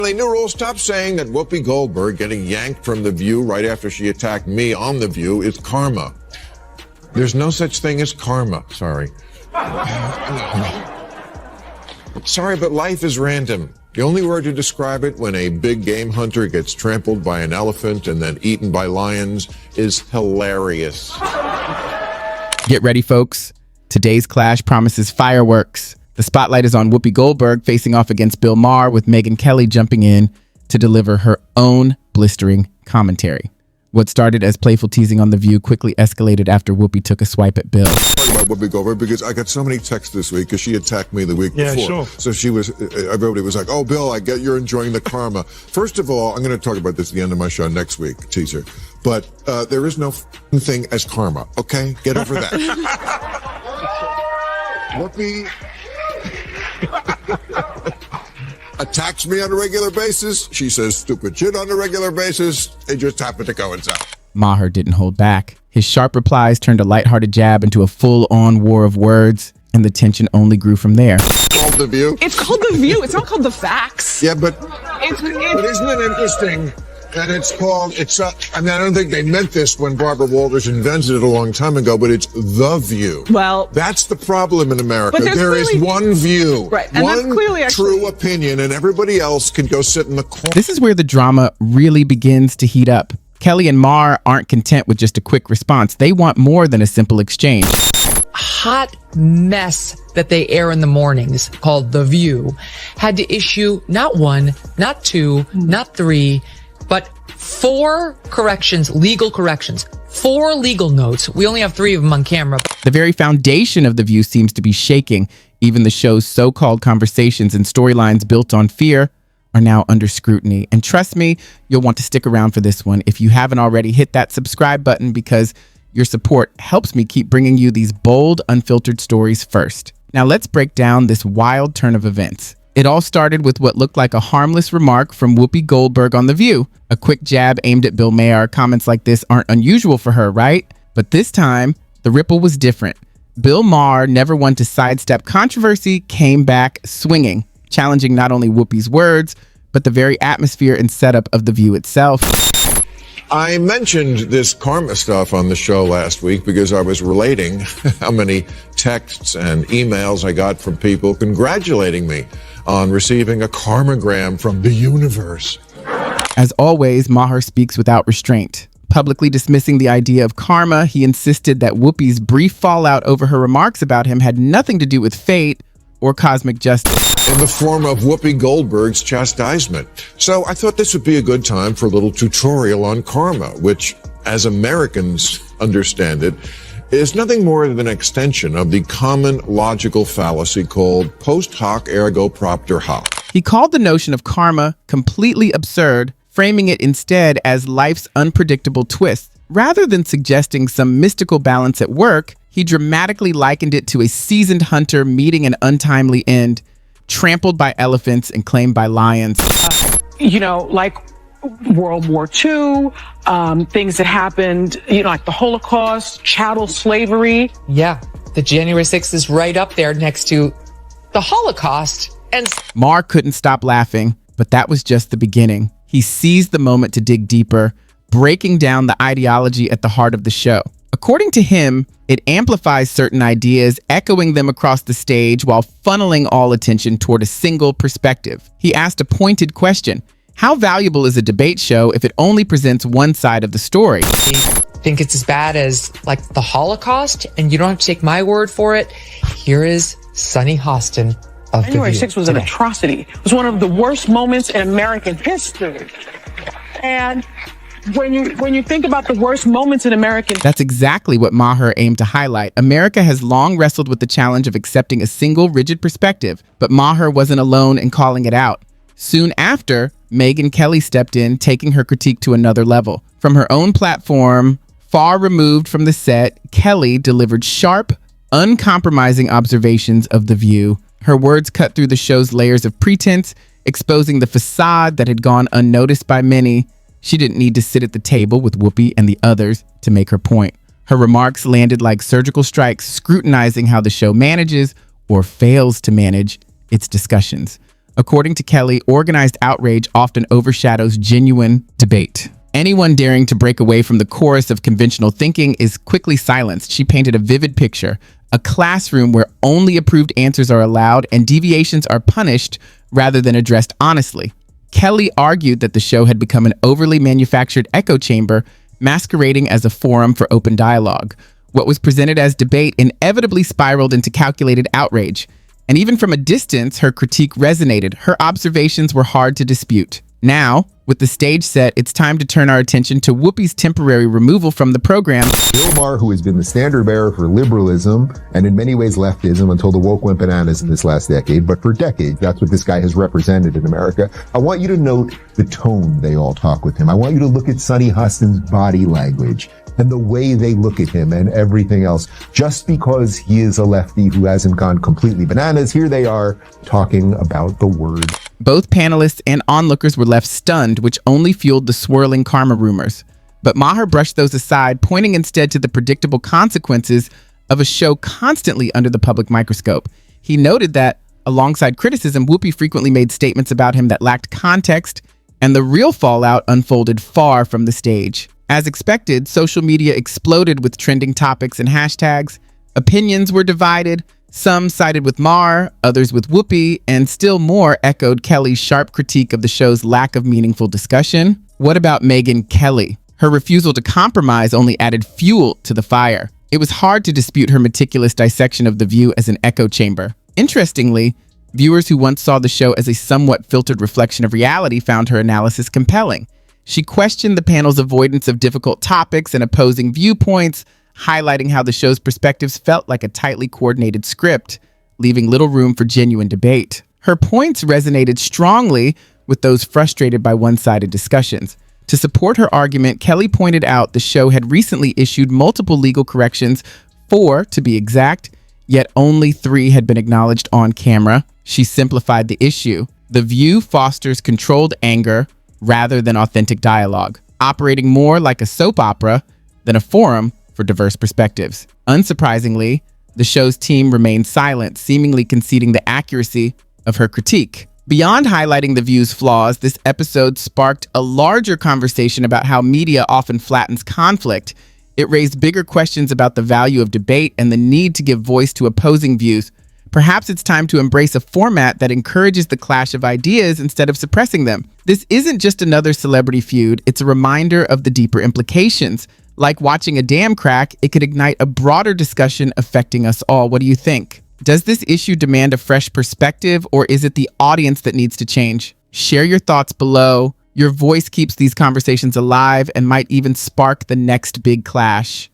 New rule, stop saying that Whoopi Goldberg getting yanked from The View right after she attacked me on The View is karma. There's no such thing as karma. Sorry. Sorry, but life is random. The only word to describe it when a big game hunter gets trampled by an elephant and then eaten by lions is hilarious. Get ready, folks. Today's clash promises fireworks. The spotlight is on Whoopi Goldberg facing off against Bill Maher, with Megyn Kelly jumping in to deliver her own blistering commentary. What started as playful teasing on The View quickly escalated after Whoopi took a swipe at Bill. Talking about Whoopi Goldberg because I got so many texts this week because she attacked me the week before. Sure. So everybody was like, "Oh, Bill, I get you're enjoying the karma." First of all, I'm going to talk about this at the end of my show next week, teaser. But there is no thing as karma. Okay, get over that. Whoopi attacks me on a regular basis. She says stupid shit on a regular basis. They just happen to coincide. Maher didn't hold back. His sharp replies turned a lighthearted jab into a full-on war of words, and the tension only grew from there. It's called The View. It's called The View. It's not called The Facts. Yeah, but isn't it interesting that it's called, I don't think they meant this when Barbara Walters invented it a long time ago, but it's The View. Well, that's the problem in America. But there is one view, right, and one that's clearly true opinion, and everybody else can go sit in the corner. This is where the drama really begins to heat up. Kelly and Maher aren't content with just a quick response. They want more than a simple exchange. Hot mess that they air in the mornings, called The View, had to issue not one, not two, not three, but 4 corrections, legal corrections, 4 legal notes. We only have 3 of them on camera. The very foundation of The View seems to be shaking. Even the show's so-called conversations and storylines built on fear are now under scrutiny. And trust me, you'll want to stick around for this one. If you haven't already, hit that subscribe button because your support helps me keep bringing you these bold, unfiltered stories first. Now let's break down this wild turn of events. It all started with what looked like a harmless remark from Whoopi Goldberg on The View. A quick jab aimed at Bill Maher. Comments like this aren't unusual for her, right? But this time, the ripple was different. Bill Maher, never one to sidestep controversy, came back swinging, challenging not only Whoopi's words, but the very atmosphere and setup of The View itself. I mentioned this karma stuff on the show last week because I was relating how many texts and emails I got from people congratulating me on receiving a karmagram from the universe. As always, Maher speaks without restraint. Publicly dismissing the idea of karma, he insisted that Whoopi's brief fallout over her remarks about him had nothing to do with fate or cosmic justice. In the form of Whoopi Goldberg's chastisement. So I thought this would be a good time for a little tutorial on karma, which, as Americans understand it, is nothing more than an extension of the common logical fallacy called post hoc ergo propter hoc. He called the notion of karma completely absurd, framing it instead as life's unpredictable twists. Rather than suggesting some mystical balance at work, he dramatically likened it to a seasoned hunter meeting an untimely end, trampled by elephants and claimed by lions. Like World War II, things that happened, like the Holocaust, chattel slavery. Yeah, the January 6th is right up there next to the Holocaust. And Maher couldn't stop laughing, but that was just the beginning. He seized the moment to dig deeper, breaking down the ideology at the heart of the show. According to him, it amplifies certain ideas, echoing them across the stage while funneling all attention toward a single perspective. He asked a pointed question. How valuable is a debate show if it only presents one side of the story? I think it's as bad as, like, the Holocaust, and you don't have to take my word for it. Here is Sunny Hostin of January The View 6th was an atrocity. It was one of the worst moments in American history. And when you think about the worst moments in American... That's exactly what Maher aimed to highlight. America has long wrestled with the challenge of accepting a single rigid perspective, but Maher wasn't alone in calling it out. Soon after, Megyn Kelly stepped in, taking her critique to another level. From her own platform, far removed from the set, Kelly delivered sharp, uncompromising observations of The View. Her words cut through the show's layers of pretense, exposing the facade that had gone unnoticed by many. She didn't need to sit at the table with Whoopi and the others to make her point. Her remarks landed like surgical strikes, scrutinizing how the show manages or fails to manage its discussions. According to Kelly, organized outrage often overshadows genuine debate. Anyone daring to break away from the chorus of conventional thinking is quickly silenced. She painted a vivid picture, a classroom where only approved answers are allowed and deviations are punished rather than addressed honestly. Kelly argued that the show had become an overly manufactured echo chamber, masquerading as a forum for open dialogue. What was presented as debate inevitably spiraled into calculated outrage. And even from a distance, her critique resonated. Her observations were hard to dispute. Now, with the stage set, it's time to turn our attention to Whoopi's temporary removal from the program. Bill Maher, who has been the standard bearer for liberalism and in many ways leftism until the woke went bananas in this last decade, but for decades, that's what this guy has represented in America. I want you to note the tone they all talk with him. I want you to look at Sonny Huston's body language and the way they look at him and everything else. Just because he is a lefty who hasn't gone completely bananas, here they are talking about the word. Both panelists and onlookers were left stunned, which only fueled the swirling karma rumors. But Maher brushed those aside, pointing instead to the predictable consequences of a show constantly under the public microscope. He noted that, alongside criticism, Whoopi frequently made statements about him that lacked context, and the real fallout unfolded far from the stage. As expected, social media exploded with trending topics and hashtags. Opinions were divided. Some sided with Maher, others with Whoopi, and still more echoed Kelly's sharp critique of the show's lack of meaningful discussion. What about Megyn Kelly? Her refusal to compromise only added fuel to the fire. It was hard to dispute her meticulous dissection of The View as an echo chamber. Interestingly, viewers who once saw the show as a somewhat filtered reflection of reality found her analysis compelling. She questioned the panel's avoidance of difficult topics and opposing viewpoints, highlighting how the show's perspectives felt like a tightly coordinated script, leaving little room for genuine debate. Her points resonated strongly with those frustrated by one-sided discussions. To support her argument, Kelly pointed out the show had recently issued multiple legal corrections, 4 to be exact, yet only 3 had been acknowledged on camera. She simplified the issue. The View fosters controlled anger rather than authentic dialogue, operating more like a soap opera than a forum for diverse perspectives. Unsurprisingly, the show's team remained silent, seemingly conceding the accuracy of her critique. Beyond highlighting The View's flaws, this episode sparked a larger conversation about how media often flattens conflict. It raised bigger questions about the value of debate and the need to give voice to opposing views. Perhaps it's time to embrace a format that encourages the clash of ideas instead of suppressing them. This isn't just another celebrity feud, it's a reminder of the deeper implications. Like watching a dam crack, it could ignite a broader discussion affecting us all. What do you think? Does this issue demand a fresh perspective, or is it the audience that needs to change? Share your thoughts below. Your voice keeps these conversations alive and might even spark the next big clash.